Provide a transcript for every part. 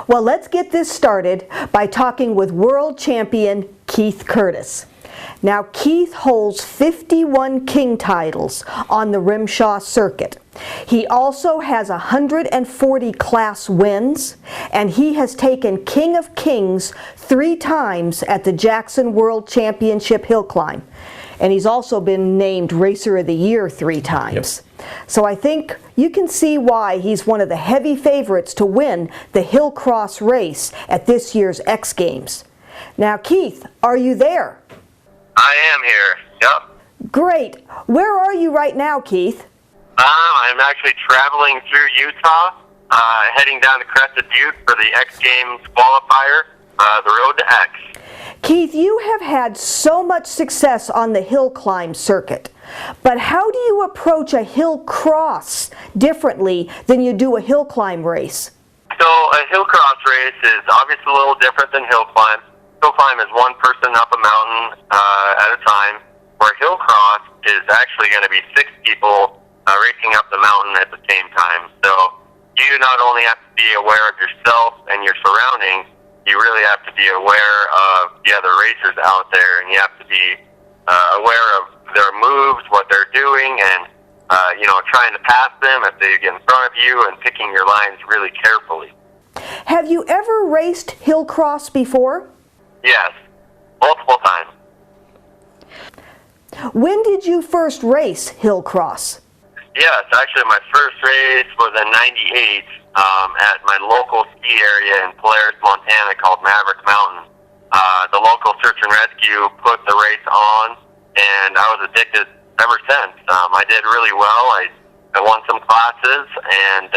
Well, let's get this started by talking with world champion Keith Curtis. Now, Keith holds 51 king titles on the Rimshaw circuit. He also has 140 class wins, and he has taken King of Kings 3 times at the Jackson World Championship Hill Climb. And he's also been named Racer of the Year 3 times. Yep. So I think you can see why he's one of the heavy favorites to win the Hill Cross race at this year's X Games. Now, Keith, are you there? I am here, yep. Great. Where are you right now, Keith? I'm actually traveling through Utah, heading down to Crested Butte for the X Games qualifier, the Road to X. Keith, you have had so much success on the hill climb circuit, but how do you approach a hill cross differently than you do a hill climb race? So a hill cross race is obviously a little different than hill climb. Hill climb is one person up a mountain at a time, where hill cross is actually going to be 6 people racing up the mountain at the same time. So you not only have to be aware of yourself and your surroundings, you really have to be aware of the other racers out there, and you have to be aware of their moves, what they're doing, and trying to pass them if they get in front of you, and picking your lines really carefully. Have you ever raced hill cross before? Yes, multiple times. When did you first race hill cross? Yes, actually my first race was in '98 at my local ski area in Polaris, Montana called Maverick Mountain. The local search and rescue put the race on, and I was addicted ever since. I did really well. I won some classes, and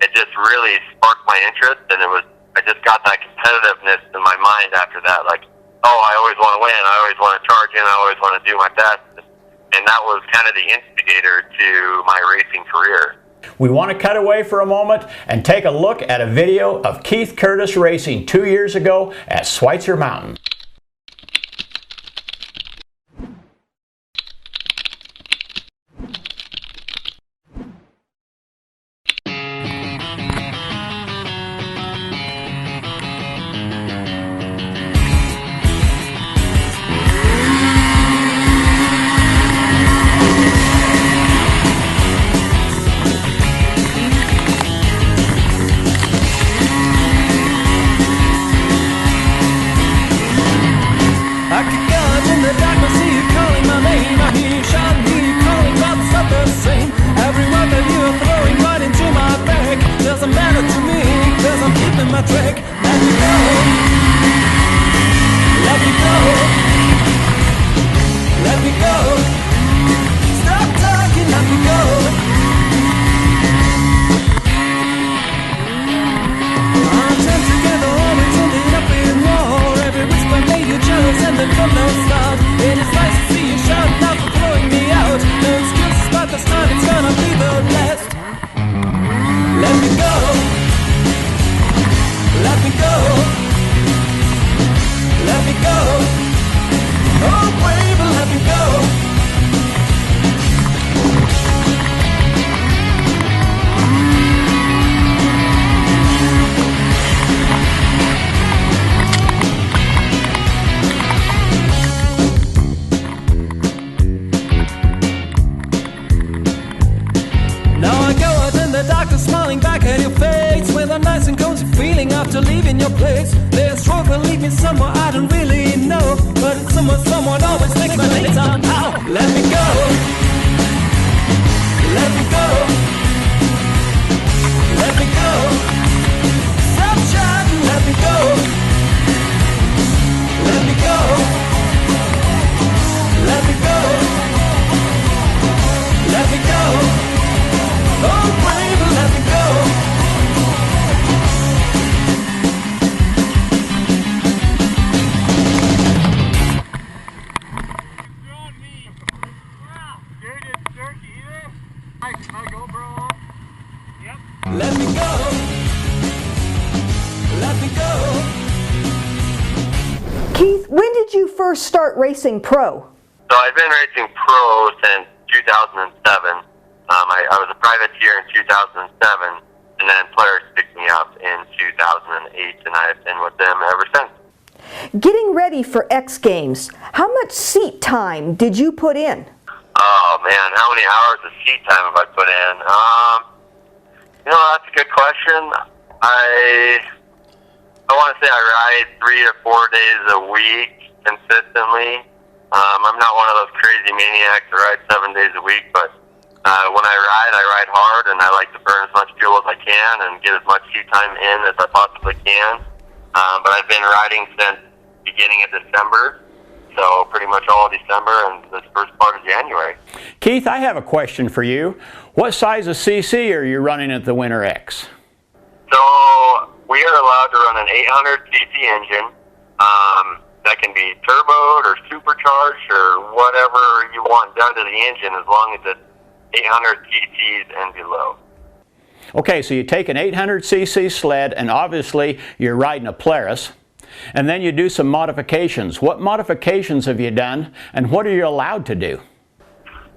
it just really sparked my interest, and I just got that competitiveness in my mind after that, like, oh, I always want to win, I always want to charge in, I always want to do my best. And that was kind of the instigator to my racing career. We want to cut away for a moment and take a look at a video of Keith Curtis racing 2 years ago at Schweitzer Mountain. After leaving your place, there's struggle, lead me somewhere I don't really know, but it's somewhere someone always takes my name somehow. Let me go, let me go, let me go. Stop shouting, let me go, let me go, let me go, let me go. Oh, baby, let me go. Let me go. Let me go. Keith, when did you first start racing pro? So I've been racing pro since 2007. I was a privateer in 2007, and then Polaris picked me up in 2008. 2008, and I've been with them ever since. Getting ready for X Games, how much seat time did you put in? Oh man, how many hours of seat time have I put in? That's a good question. I want to say I ride 3 to 4 days a week consistently. I'm not one of those crazy maniacs that ride 7 days a week, but when I ride hard, and I like to burn as much fuel as I can and get as much seat time in as I possibly can. But I've been riding since beginning of December, so pretty much all of December and this first part of January. Keith, I have a question for you. What size of CC are you running at the Winter X? So we are allowed to run an 800cc engine that can be turboed or supercharged or whatever you want done to the engine, as long as it's 800 cc's and below. Okay, so you take an 800cc sled, and obviously you're riding a Polaris, and then you do some modifications. What modifications have you done, and what are you allowed to do?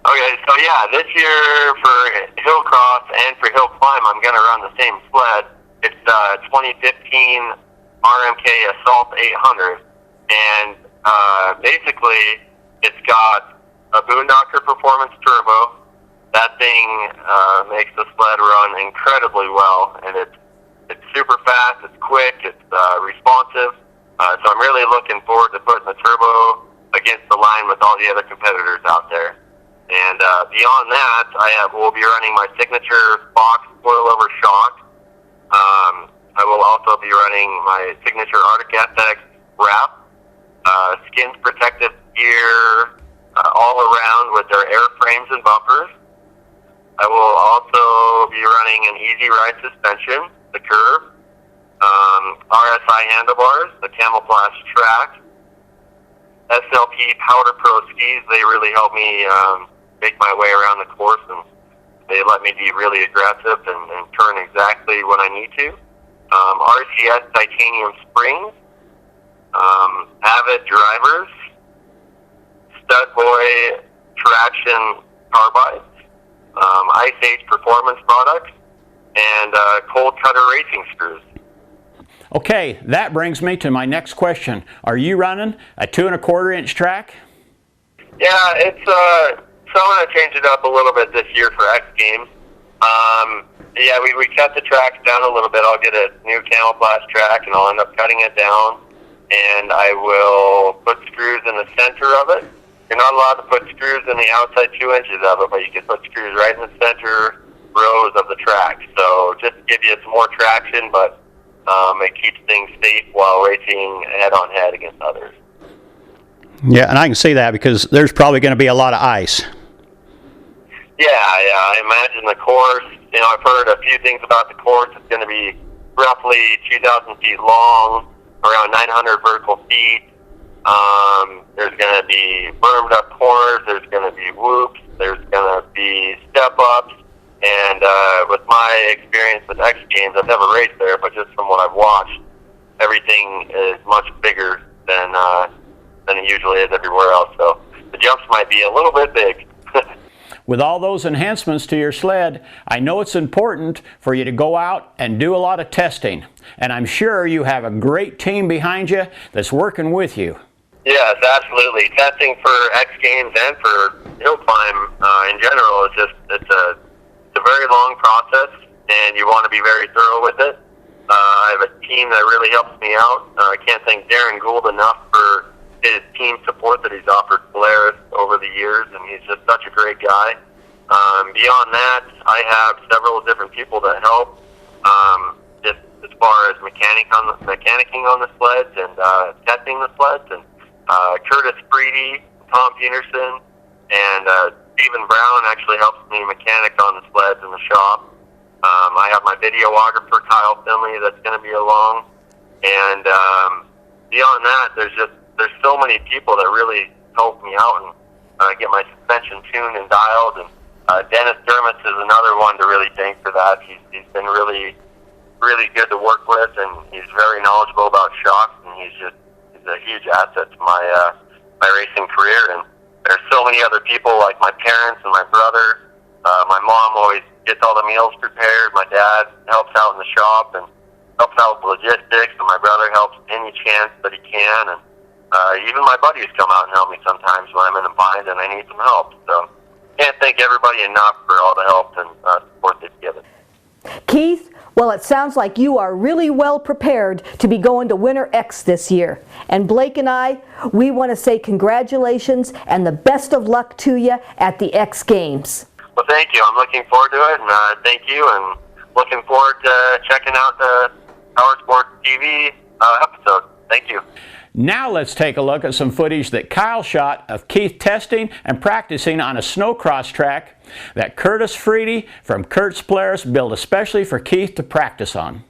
Okay, so yeah, this year for hill cross and for hill climb, I'm going to run the same sled. It's 2015 RMK Assault 800, and basically it's got a Boondocker Performance Turbo. That thing makes the sled run incredibly well, and it's super fast, it's quick, it's responsive. So I'm really looking forward to putting the turbo against the line with all the other competitors out there. And beyond that, we'll be running my signature Fox coilover shock. I will also be running my signature Arctic Aesthetics wrap, skins protective gear all around with their airframes and bumpers. I will also be running an easy ride suspension, the Curve, RSI handlebars, the Camouflage track, SLP Powder Pro skis. They really help me make my way around the course, and they let me be really aggressive and turn exactly when I need to. RCS titanium springs, Avid drivers, Stud Boy traction carbides, Ice Age performance products, and cold cutter racing screws. Okay, that brings me to my next question. Are you running a 2 1/4 inch track? Yeah, so I'm going to change it up a little bit this year for X Games. Yeah, we cut the tracks down a little bit. I'll get a new camouflage track, and I'll end up cutting it down, and I will put screws in the center of it. You're not allowed to put screws in the outside 2 inches of it, but you can put screws right in the center rows of the track. So just to give you some more traction, but it keeps things safe while racing head-on-head against others. Yeah, and I can see that because there's probably going to be a lot of ice. Yeah, I imagine the course, I've heard a few things about the course. It's going to be roughly 2,000 feet long, around 900 vertical feet. There's going to be bermed up corners, there's going to be whoops, there's going to be step-ups, and with my experience with X Games, I've never raced there, but just from what I've watched, everything is much bigger than it usually is everywhere else, so the jumps might be a little bit big. With all those enhancements to your sled, I know it's important for you to go out and do a lot of testing. And I'm sure you have a great team behind you that's working with you. Yes, absolutely. Testing for X Games and for hill climb in general is it's a very long process, and you want to be very thorough with it. I have a team that really helps me out. I can't thank Darren Gould enough for his team support that he's offered Polaris over the years, and he's just such a great guy. Beyond that, I have several different people that help, just as far as mechanicking on the sleds and testing the sleds. And Curtis Freedy, Tom Peterson, and Stephen Brown actually helps me mechanic on the sleds in the shop. I have my videographer Kyle Finley that's going to be along, and beyond that, there's so many people that really help me out and get my suspension tuned and dialed. And Dennis Dermott is another one to really thank for that. He's been really good to work with, and he's very knowledgeable about shocks, and he's a huge asset to my racing career. And there's so many other people like my parents and my brother. My mom always gets all the meals prepared. My dad helps out in the shop, and helps out with logistics, and my brother helps any chance that he can, and even my buddies come out and help me sometimes when I'm in a bind and I need some help. So can't thank everybody enough for all the help and support they've given. Keith, well, it sounds like you are really well prepared to be going to Winter X this year. And Blake and I, we want to say congratulations and the best of luck to you at the X Games. Well, thank you. I'm looking forward to it, and thank you, and looking forward to checking out the PowerSports TV episode. Thank you. Now let's take a look at some footage that Kyle shot of Keith testing and practicing on a snowcross track that Curtis Freedy from Kurt's Polaris built especially for Keith to practice on.